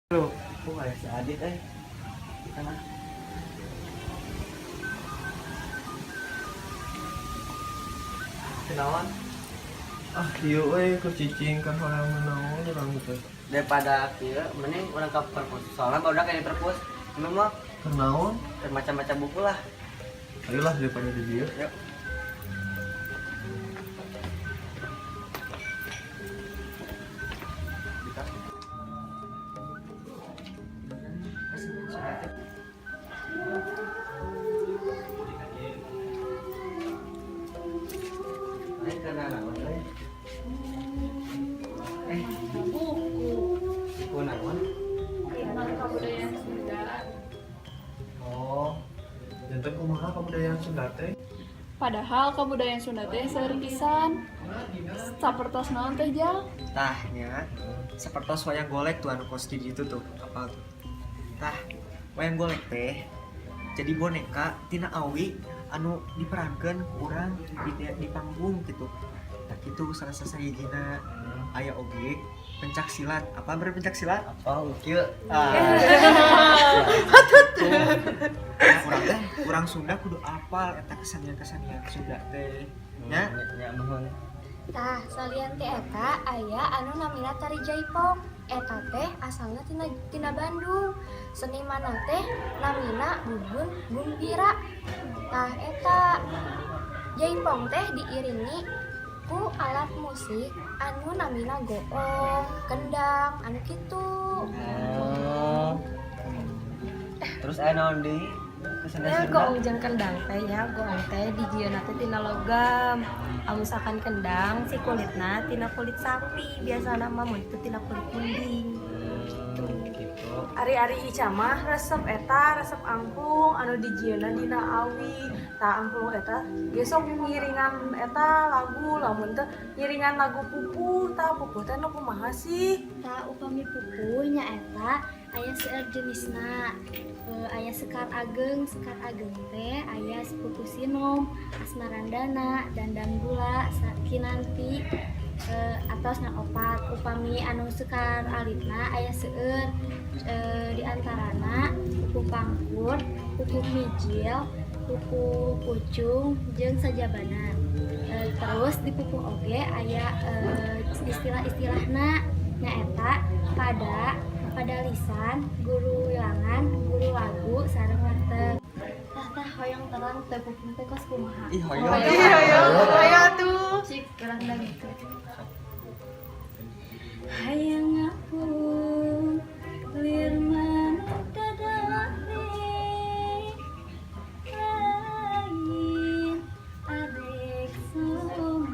Loh, kok kayak si Adit kita mah. Kenalan? Iya ku cicing kan orang menawan orang gitu. Daripada kieu mending urang ka perpus. Soalnya barudak kayak di perpus. Memang mah Kenawan? macam-macam buku lah. Ayolah daripada di dia. Yuk. Buku naon? Kebudayaan Sunda. Oh. Jantan kumaha kebudayaan Sunda teh? Padahal kebudayaan Sunda teh seueur pisan. Sapertos naon teh Jal? Tahnya sapertos wayang golek tuh anu kos di ditu tuh. Apa tuh? Tah, wayang golek teh jadi boneka tina awi anu diperankeun ku urang di panggung gitu. Nah gitu salah sahijina aya oge pencak silat. Apa bener pencak silat? Apa kieu? Urang Sunda kudu apal eta kesenian-kesenian Sunda teh. Nya mohon. Tah, salian teh eta aya anu namina tari jaipong. Eta teh asalna tina Bandung. Senimanna teh namina Bubun Gumbira. Tah eta jaipong teh diiringi ku alat musik anu namina goong, kendang, anu kitu. Oh. Terus aya naon deui? Kesenian Ya Sunda? goong jeung kendang teh ya, goong teh dijieunna teh tina logam. Misalkan kendang si kulitna tina kulit sapi, biasana mah mun teu tina kulit mending. Gitu. Ari-ari ica mah resep eta, resep angklung anu dijieunna dina awi. Tah angklung eta gesok ngiringan eta lagu, lamun teu ngiringan lagu pupuh, tah pupuh teh nu kumaha sih? Tah upami pupuh nya eta aya seueur jenisna. Aya sekar ageng teh aya sepupu sinom, asmarandana, dandang gula, kinanti, atosna opat. Upami anu sekar alitna aya seueur diantarana pupu pangkur, pupu mijil, pupu pucung, jeung sajabana. Terus di pupu oge aya istilah-istilahna nyaeta pada lisan, guru wilangan, guru lagu, sareng warteg. Tah hoyong terang teh pupu teh kos kumaha? Ih, hoyong. Aya tuh. Cik kerang dah gitu. Hayang ngapung lirman dadari lain adek sombong.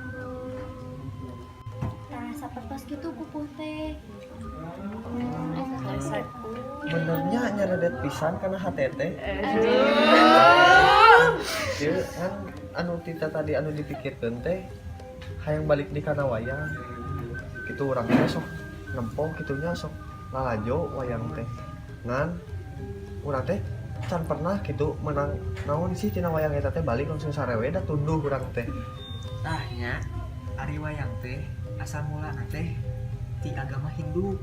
Tah sapertos kitu pupuh teh. Benernya nyeredet pisan karena HTT. Ieu kan anu tita tadi anu dipikirkeun teh hayang balik di kana wayang. Kitu urang teh sok nempong kitunya sok lalajo wayang teh. Ngan urang teh can pernah kitu menang naon sih tina wayang eta teh balik langsung sarewe da tunduh urang teh. Tahnya ari wayang teh asal mulana teh ti agama Hindu.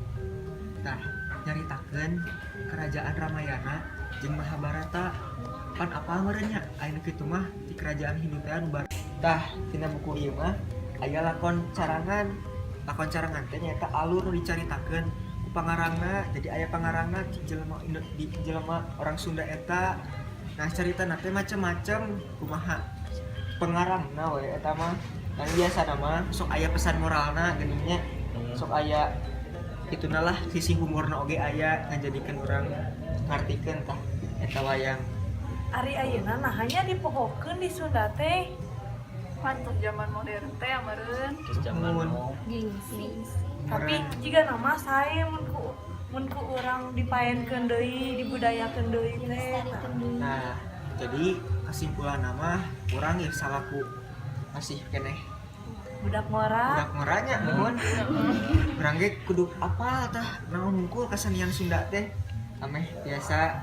Tah nyaritakeun kerajaan Ramayana jeung Mahabharata. Pan apa meureunnya aya nu kitu mah di kerajaan Hindu teh anu bar. Tah tina buku ieu mah aya lakon carangan. Lakon carangan teh nyaeta alur nu dicaritakeun ku pangarangna. Jadi aya pangarangna di jelema orang Sunda eta. Nah caritana teh macem-macem kumaha pengarangna we eta mah. Kan biasa mah sok aya pesan moralna geuning nya. Sok aya ituna lah sisi humorna oge aya ngajadikeun urang ngartikeun tah eta wayang. Ari ayeuna nah hanya dipohokeun di Sunda teh. Mantap zaman modern teh ameureun. Terus jaman Gengsi. Tapi jika nama saya mun ku urang dipaenkeun deui, dibudayakeun deui teh. Dilestarikan deui. Nah, jadi kesimpulan nama urang ieu salaku masih keneh Budak ngora. budak ngoranya nuhun. Urang ge kudu apal tah naon hungkul kesenian Sunda teh. Ameh biasa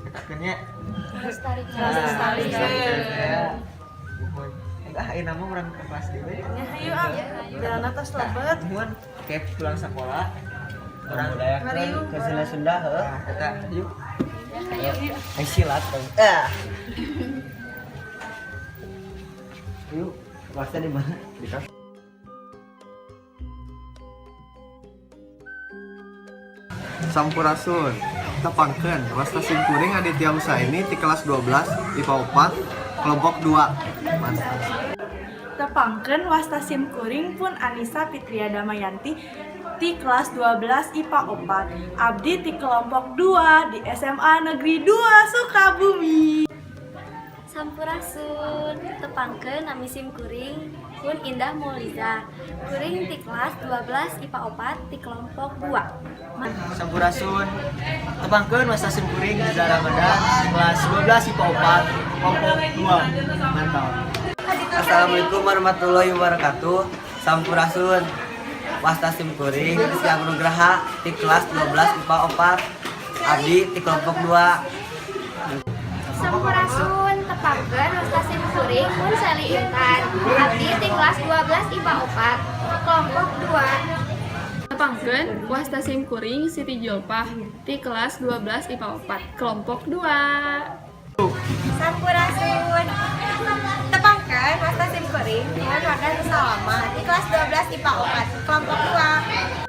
katakeun nya Lestarikan. ya. Nuhun. Enggak ieu nama urang ke kelas deui. Ya hayu ah. Jalan atas lebet. Nuhun kayak pulang sekolah Orang budayakeun ke Sunda Sunda heuh. nah, kita yuk. Silat kan. Yuk, kelasnya di mana? Di kelas. Sampurasun. Tepangkeun wasta simkuring Aditya Usaini di kelas 12 IPA 4 kelompok 2. Mantap. Tepangkeun wasta simkuring pun Anissa Fitria Damayanti di kelas 12 IPA 4. Abdi di kelompok 2 di SMA Negeri 2 Sukabumi. Sampurasun, tepangkeun nami sim kuring pun Indah Mauliza. Kuring di kelas 12 IPA 4 di kelompok 2. Sampurasun. Tepangkeun wasta simkuring Iza Ramadan kelas 12 IPA 4 kelompok 2. Mantap. Assalamualaikum warahmatullahi wabarakatuh. Sampurasun. Wasta simkuring Rizky Nugraha di kelas 12 IPA 4. Abdi di kelompok 2. Sampurasun, tepangkeun wasta sim kuring pun Sally Intan. Abdi di kelas 12 IPA 4 kelompok 2. Tepangkeun wasta sim kuring Siti Julpah di kelas 12 IPA 4 kelompok 2. Sampurasun. Tepangkeun wasta sim kuring Muhammad Salama di kelas 12 IPA 4 kelompok 2.